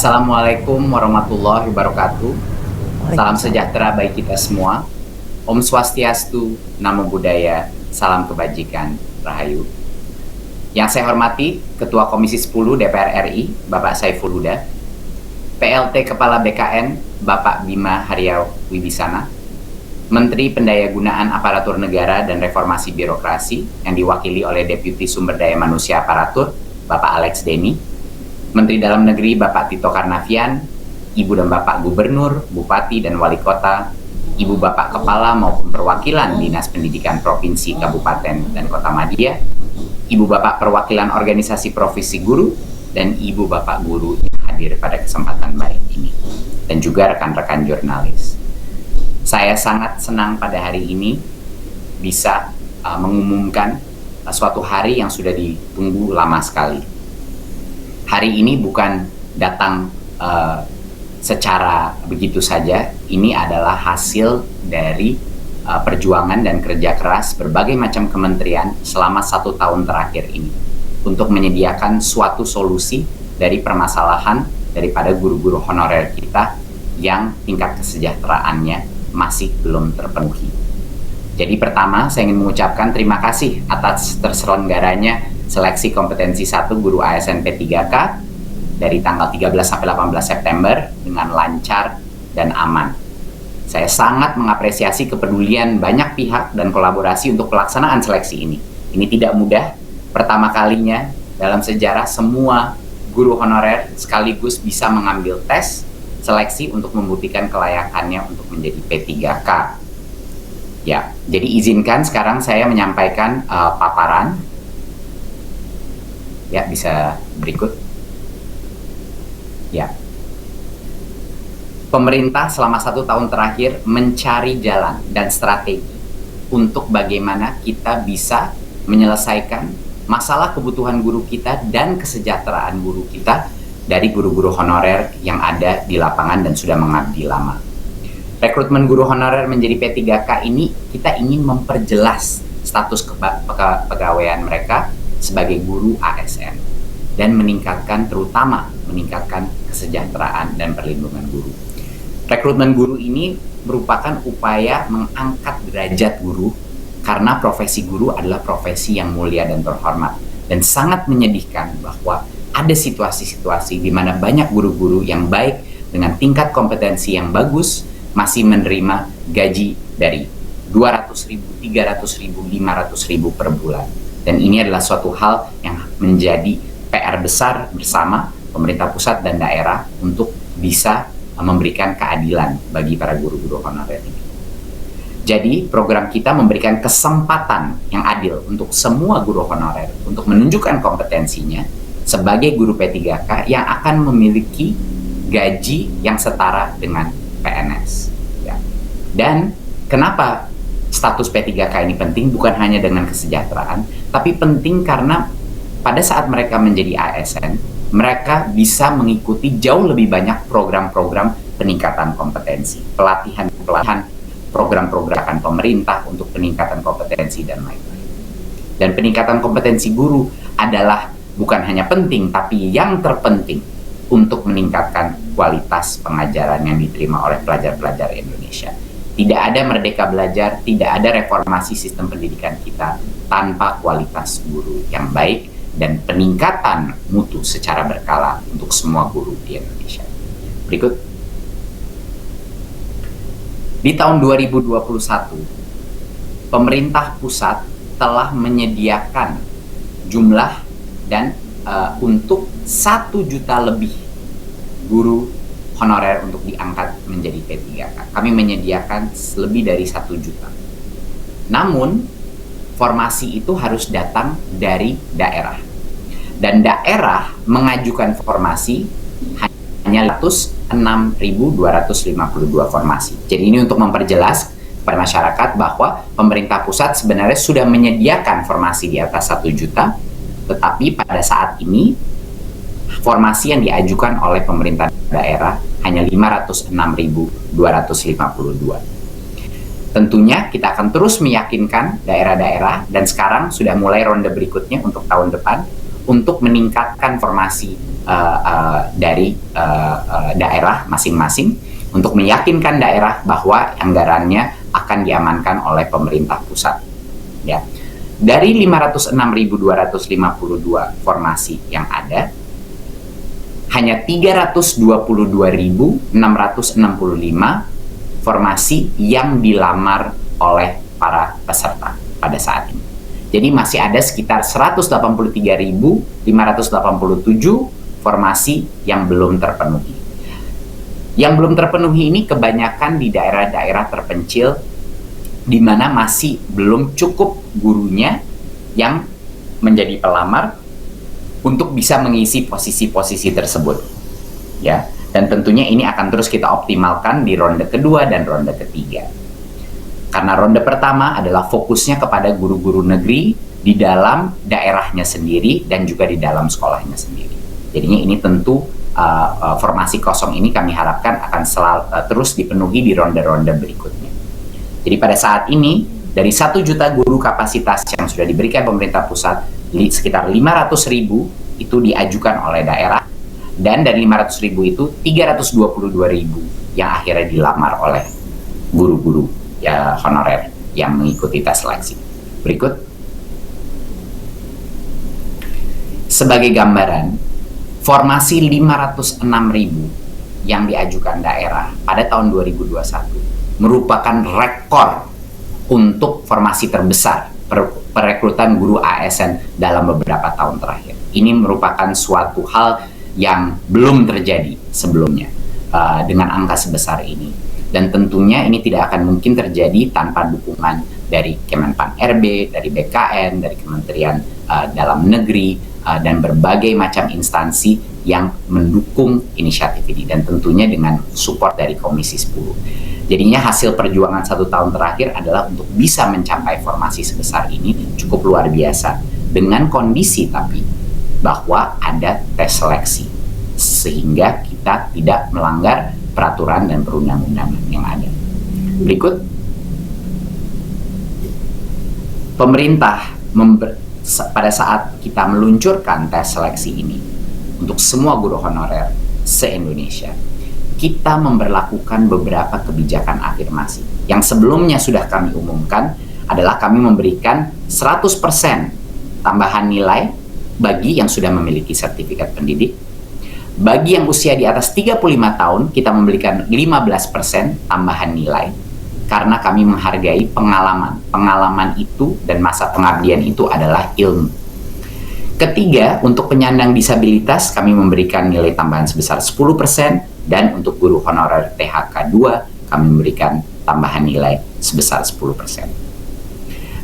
Assalamualaikum warahmatullahi wabarakatuh. Salam sejahtera bagi kita semua. Om Swastiastu, Namo Buddhaya, salam kebajikan, Rahayu. Yang saya hormati Ketua Komisi 10 DPR RI, Bapak Saiful Huda, PLT Kepala BKN, Bapak Bima Haryao Wibisana, Menteri Pendayagunaan Aparatur Negara dan Reformasi Birokrasi yang diwakili oleh Deputi Sumber Daya Manusia Aparatur, Bapak Alex Deni, Menteri Dalam Negeri Bapak Tito Karnavian, Ibu dan Bapak Gubernur, Bupati dan Wali Kota, Ibu Bapak Kepala maupun perwakilan Dinas Pendidikan Provinsi, Kabupaten, dan Kota Madia, Ibu Bapak perwakilan organisasi profesi guru, dan Ibu Bapak guru yang hadir pada kesempatan baik ini, dan juga rekan-rekan jurnalis. Saya sangat senang pada hari ini bisa mengumumkan suatu hari yang sudah ditunggu lama sekali. Hari ini bukan datang secara begitu saja, ini adalah hasil dari perjuangan dan kerja keras berbagai macam kementerian selama 1 tahun terakhir ini untuk menyediakan suatu solusi dari permasalahan daripada guru-guru honorer kita yang tingkat kesejahteraannya masih belum terpenuhi. Jadi pertama, saya ingin mengucapkan terima kasih atas terselenggaranya seleksi kompetensi 1 guru ASN P3K dari tanggal 13 sampai 18 September dengan lancar dan aman. Saya sangat mengapresiasi kepedulian banyak pihak dan kolaborasi untuk pelaksanaan seleksi ini. Ini tidak mudah, pertama kalinya dalam sejarah semua guru honorer sekaligus bisa mengambil tes seleksi untuk membuktikan kelayakannya untuk menjadi P3K. Ya, jadi izinkan sekarang saya menyampaikan paparan. Ya, bisa berikut. Ya. Pemerintah selama 1 tahun terakhir mencari jalan dan strategi untuk bagaimana kita bisa menyelesaikan masalah kebutuhan guru kita dan kesejahteraan guru kita dari guru-guru honorer yang ada di lapangan dan sudah mengabdi lama. Rekrutmen guru honorer menjadi P3K ini kita ingin memperjelas status kepegawaian mereka sebagai guru ASN dan terutama meningkatkan kesejahteraan dan perlindungan guru. Rekrutmen guru ini merupakan upaya mengangkat derajat guru karena profesi guru adalah profesi yang mulia dan terhormat, dan sangat menyedihkan bahwa ada situasi-situasi di mana banyak guru-guru yang baik dengan tingkat kompetensi yang bagus masih menerima gaji dari 200.000, 300.000, 500.000 per bulan. Dan ini adalah suatu hal yang menjadi PR besar bersama pemerintah pusat dan daerah untuk bisa memberikan keadilan bagi para guru-guru honorer ini. Jadi program kita memberikan kesempatan yang adil untuk semua guru honorer untuk menunjukkan kompetensinya sebagai guru P3K yang akan memiliki gaji yang setara dengan PNS. Ya. Dan kenapa status P3K ini penting? Bukan hanya dengan kesejahteraan, tapi penting karena pada saat mereka menjadi ASN, mereka bisa mengikuti jauh lebih banyak program-program peningkatan kompetensi, pelatihan, program-program pemerintah untuk peningkatan kompetensi dan lain-lain. Dan peningkatan kompetensi guru adalah bukan hanya penting, tapi yang terpenting untuk meningkatkan kualitas pengajaran yang diterima oleh pelajar-pelajar Indonesia. Tidak ada Merdeka Belajar, tidak ada reformasi sistem pendidikan kita tanpa kualitas guru yang baik dan peningkatan mutu secara berkala untuk semua guru di Indonesia. Berikut. Di tahun 2021, pemerintah pusat telah menyediakan jumlah dan untuk 1 juta lebih guru honorer untuk diangkat menjadi P3K. Kami menyediakan lebih dari 1 juta. Namun, formasi itu harus datang dari daerah. Dan daerah mengajukan formasi hanya 6.252 formasi. Jadi ini untuk memperjelas kepada masyarakat bahwa pemerintah pusat sebenarnya sudah menyediakan formasi di atas 1 juta, tetapi pada saat ini formasi yang diajukan oleh pemerintah daerah hanya 506.252. Tentunya kita akan terus meyakinkan daerah-daerah, dan sekarang sudah mulai ronde berikutnya untuk tahun depan untuk meningkatkan formasi dari daerah masing-masing untuk meyakinkan daerah bahwa anggarannya akan diamankan oleh pemerintah pusat. Ya. Dari 506.252 formasi yang ada, hanya 322.665 formasi yang dilamar oleh para peserta pada saat ini. Jadi masih ada sekitar 183.587 formasi yang belum terpenuhi. Yang belum terpenuhi ini kebanyakan di daerah-daerah terpencil di mana masih belum cukup gurunya yang menjadi pelamar untuk bisa mengisi posisi-posisi tersebut. Ya, dan tentunya ini akan terus kita optimalkan di ronde kedua dan ronde ketiga. Karena ronde pertama adalah fokusnya kepada guru-guru negeri di dalam daerahnya sendiri dan juga di dalam sekolahnya sendiri. Jadinya ini tentu formasi kosong ini kami harapkan akan terus dipenuhi di ronde-ronde berikutnya. Jadi pada saat ini dari 1 juta guru kapasitas yang sudah diberikan pemerintah pusat, sekitar 500.000 itu diajukan oleh daerah, dan dari 500.000 itu 322.000 yang akhirnya dilamar oleh guru-guru ya honorer yang mengikuti tes seleksi. Berikut. Sebagai gambaran, formasi 506.000 yang diajukan daerah pada tahun 2021 merupakan rekor untuk formasi terbesar perekrutan guru ASN dalam beberapa tahun terakhir. Ini merupakan suatu hal yang belum terjadi sebelumnya dengan angka sebesar ini. Dan tentunya ini tidak akan mungkin terjadi tanpa dukungan dari Kemenpan RB, dari BKN, dari Kementerian Dalam Negeri, dan berbagai macam instansi yang mendukung inisiatif ini. Dan tentunya dengan support dari Komisi 10. Jadinya hasil perjuangan 1 tahun terakhir adalah untuk bisa mencapai formasi sebesar ini cukup luar biasa. Dengan kondisi tapi bahwa ada tes seleksi. Sehingga kita tidak melanggar peraturan dan perundang-undangan yang ada. Berikut. Pemerintah pada saat kita meluncurkan tes seleksi ini untuk semua guru honorer se-Indonesia, kita memberlakukan beberapa kebijakan afirmasi. Yang sebelumnya sudah kami umumkan adalah kami memberikan 100% tambahan nilai bagi yang sudah memiliki sertifikat pendidik. Bagi yang usia di atas 35 tahun, kita memberikan 15% tambahan nilai karena kami menghargai pengalaman. Pengalaman itu dan masa pengabdian itu adalah ilmu. Ketiga, untuk penyandang disabilitas kami memberikan nilai tambahan sebesar 10%, dan untuk guru honorer THK 2 kami memberikan tambahan nilai sebesar 10%.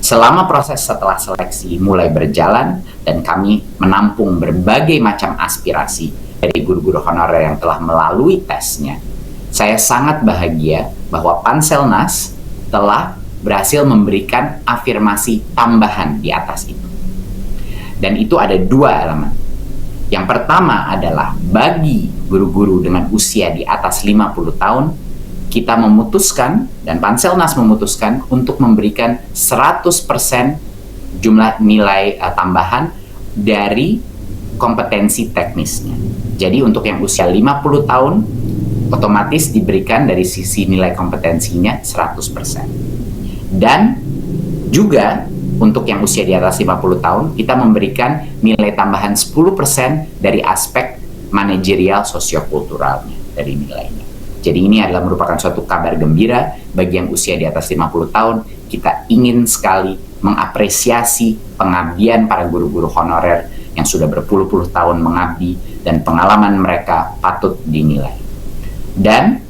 Selama proses setelah seleksi mulai berjalan dan kami menampung berbagai macam aspirasi dari guru-guru honorer yang telah melalui tesnya, saya sangat bahagia bahwa Panselnas telah berhasil memberikan afirmasi tambahan di atas itu. Dan itu ada 2 elemen. Yang pertama adalah bagi guru-guru dengan usia di atas 50 tahun, kita memutuskan dan Panselnas memutuskan untuk memberikan 100% jumlah nilai tambahan dari kompetensi teknisnya. Jadi untuk yang usia 50 tahun, otomatis diberikan dari sisi nilai kompetensinya 100%. Dan juga untuk yang usia di atas 50 tahun, kita memberikan nilai tambahan 10% dari aspek manajerial sosiokulturalnya dari nilainya. Jadi ini adalah merupakan suatu kabar gembira bagi yang usia di atas 50 tahun. Kita ingin sekali mengapresiasi pengabdian para guru-guru honorer yang sudah berpuluh-puluh tahun mengabdi dan pengalaman mereka patut dinilai. Dan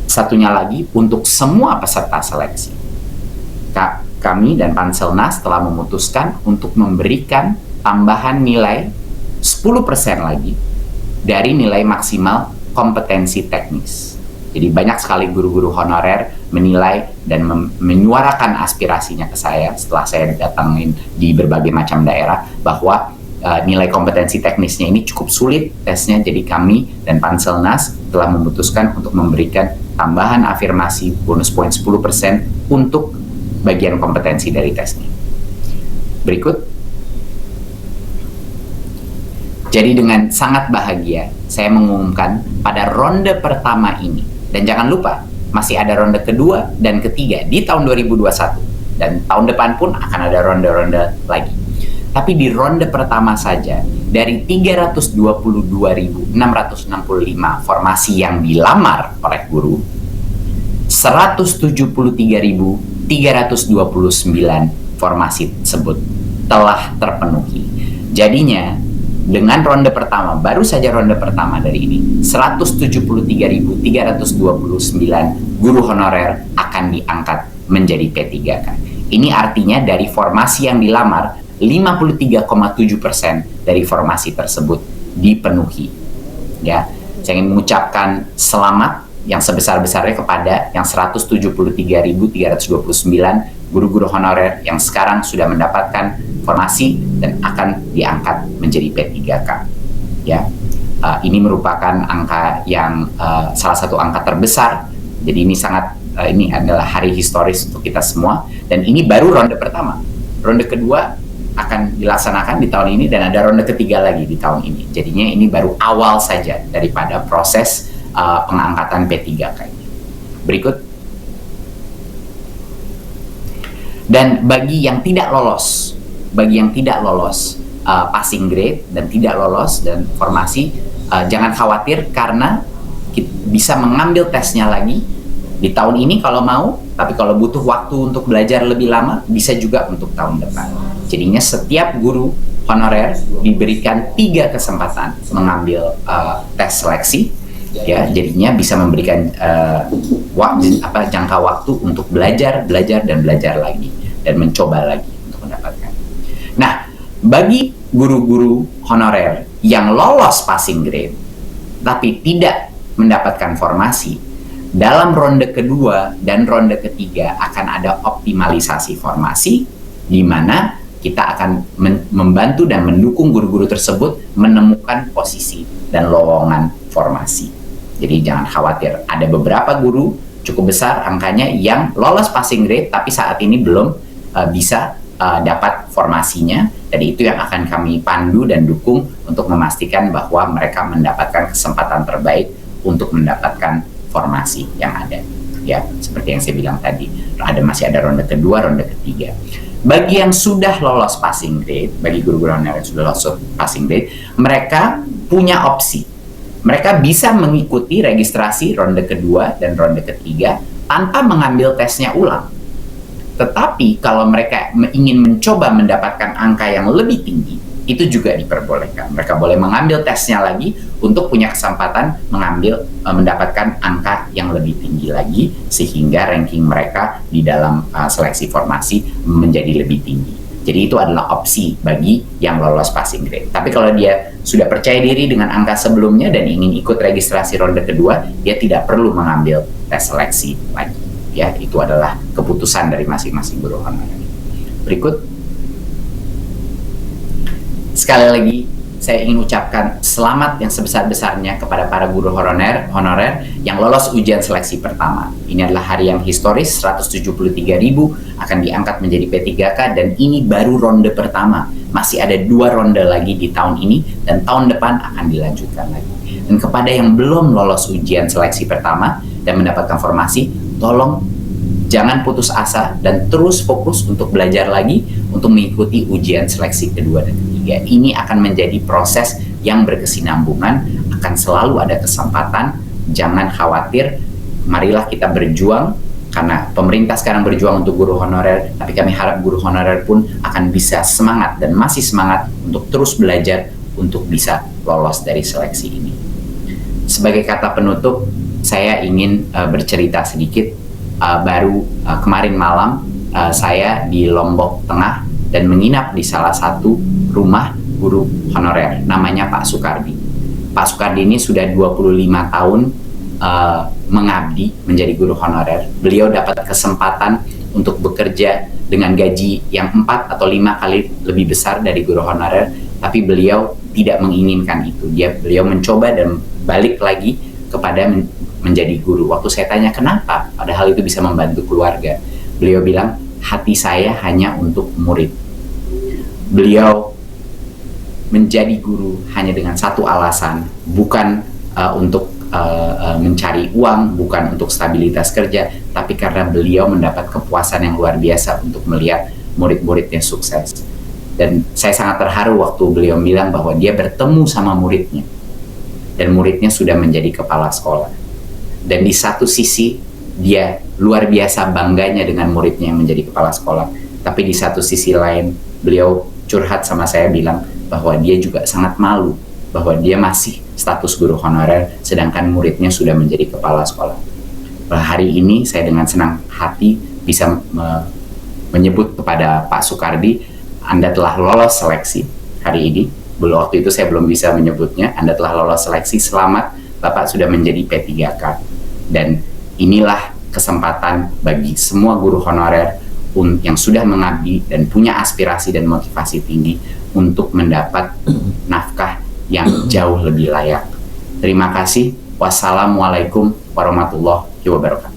satunya lagi, untuk semua peserta seleksi, kami dan Panselnas telah memutuskan untuk memberikan tambahan nilai 10% lagi dari nilai maksimal kompetensi teknis. Jadi banyak sekali guru-guru honorer menilai dan menyuarakan aspirasinya ke saya setelah saya datangin di berbagai macam daerah bahwa nilai kompetensi teknisnya ini cukup sulit tesnya. Jadi kami dan Panselnas telah memutuskan untuk memberikan tambahan afirmasi bonus poin 10% untuk bagian kompetensi dari tesnya. Berikut. Jadi dengan sangat bahagia, saya mengumumkan pada ronde pertama ini, dan jangan lupa, masih ada ronde kedua dan ketiga di tahun 2021, dan tahun depan pun akan ada ronde-ronde lagi. Tapi di ronde pertama saja, dari 322.665 formasi yang dilamar oleh guru, 173.329 formasi tersebut telah terpenuhi. Jadinya, dengan ronde pertama, baru saja ronde pertama dari ini, 173.329 guru honorer akan diangkat menjadi P3K. Ini artinya dari formasi yang dilamar, 53,7% dari formasi tersebut dipenuhi. Ya, saya ingin mengucapkan selamat yang sebesar-besarnya kepada yang 173.329 guru-guru honorer yang sekarang sudah mendapatkan formasi dan akan diangkat menjadi P3K. Ya, ini merupakan angka yang salah satu angka terbesar. Jadi ini ini adalah hari historis untuk kita semua, dan ini baru ronde pertama. Ronde kedua akan dilaksanakan di tahun ini dan ada ronde ketiga lagi di tahun ini. Jadinya ini baru awal saja daripada proses pengangkatan P3K ini. Berikut. Dan bagi yang tidak lolos passing grade dan tidak lolos dan formasi, jangan khawatir karena bisa mengambil tesnya lagi di tahun ini kalau mau, tapi kalau butuh waktu untuk belajar lebih lama, bisa juga untuk tahun depan. Jadinya setiap guru honorer diberikan 3 kesempatan mengambil tes seleksi, ya, jadinya bisa memberikan jangka waktu untuk belajar lagi dan mencoba lagi untuk mendapatkan. Nah, bagi guru-guru honorer yang lolos passing grade tapi tidak mendapatkan formasi, dalam ronde kedua dan ronde ketiga akan ada optimalisasi formasi, di mana kita akan membantu dan mendukung guru-guru tersebut menemukan posisi dan lowongan formasi. Jadi jangan khawatir, ada beberapa guru cukup besar angkanya yang lolos passing grade tapi saat ini belum bisa dapat formasinya, dan itu yang akan kami pandu dan dukung untuk memastikan bahwa mereka mendapatkan kesempatan terbaik untuk mendapatkan formasi yang ada. Ya, seperti yang saya bilang tadi, masih ada ronde kedua, ronde ketiga. Bagi yang sudah lolos passing grade, bagi guru-guru honorer yang sudah lolos passing grade, mereka punya opsi. Mereka bisa mengikuti registrasi ronde kedua dan ronde ketiga tanpa mengambil tesnya ulang. Tetapi kalau mereka ingin mencoba mendapatkan angka yang lebih tinggi, itu juga diperbolehkan. Mereka boleh mengambil tesnya lagi untuk punya kesempatan mendapatkan angka yang lebih tinggi lagi, sehingga ranking mereka di dalam seleksi formasi menjadi lebih tinggi. Jadi itu adalah opsi bagi yang lolos passing grade. Tapi kalau dia sudah percaya diri dengan angka sebelumnya dan ingin ikut registrasi ronde kedua, dia tidak perlu mengambil tes seleksi lagi. Ya, itu adalah keputusan dari masing-masing guru honorer. Berikut. Sekali lagi, saya ingin ucapkan selamat yang sebesar-besarnya kepada para guru honorer yang lolos ujian seleksi pertama. Ini adalah hari yang historis, 173.000 akan diangkat menjadi P3K, dan ini baru ronde pertama. Masih ada 2 ronde lagi di tahun ini, dan tahun depan akan dilanjutkan lagi. Dan kepada yang belum lolos ujian seleksi pertama dan mendapatkan formasi, tolong jangan putus asa dan terus fokus untuk belajar lagi untuk mengikuti ujian seleksi kedua dan ketiga. Ini akan menjadi proses yang berkesinambungan, akan selalu ada kesempatan. Jangan khawatir, marilah kita berjuang, karena pemerintah sekarang berjuang untuk guru honorer, tapi kami harap guru honorer pun akan bisa semangat dan masih semangat untuk terus belajar untuk bisa lolos dari seleksi ini. Sebagai kata penutup, saya ingin bercerita sedikit. Kemarin malam saya di Lombok Tengah dan menginap di salah satu rumah guru honorer, namanya Pak Sukardi. Pak Sukardi ini sudah 25 tahun mengabdi menjadi guru honorer. Beliau dapat kesempatan untuk bekerja dengan gaji yang 4 atau 5 kali lebih besar dari guru honorer, tapi beliau tidak menginginkan itu. Beliau mencoba dan balik lagi kepada menjadi guru. Waktu saya tanya kenapa, padahal itu bisa membantu keluarga, beliau bilang, hati saya hanya untuk murid. Beliau menjadi guru hanya dengan satu alasan, bukan untuk mencari uang, bukan untuk stabilitas kerja, tapi karena beliau mendapat kepuasan yang luar biasa untuk melihat murid-muridnya sukses. Dan saya sangat terharu waktu beliau bilang bahwa dia bertemu sama muridnya, dan muridnya sudah menjadi kepala sekolah. Dan di satu sisi dia luar biasa bangganya dengan muridnya yang menjadi kepala sekolah, tapi di satu sisi lain beliau curhat sama saya bilang bahwa dia juga sangat malu bahwa dia masih status guru honorer sedangkan muridnya sudah menjadi kepala sekolah. Hari ini saya dengan senang hati bisa menyebut kepada Pak Soekardi, Anda telah lolos seleksi hari ini. Waktu itu saya belum bisa menyebutnya. Anda telah lolos seleksi, selamat, Bapak sudah menjadi P3K. Dan inilah kesempatan bagi semua guru honorer yang sudah mengabdi dan punya aspirasi dan motivasi tinggi untuk mendapat nafkah yang jauh lebih layak. Terima kasih. Wassalamualaikum warahmatullahi wabarakatuh.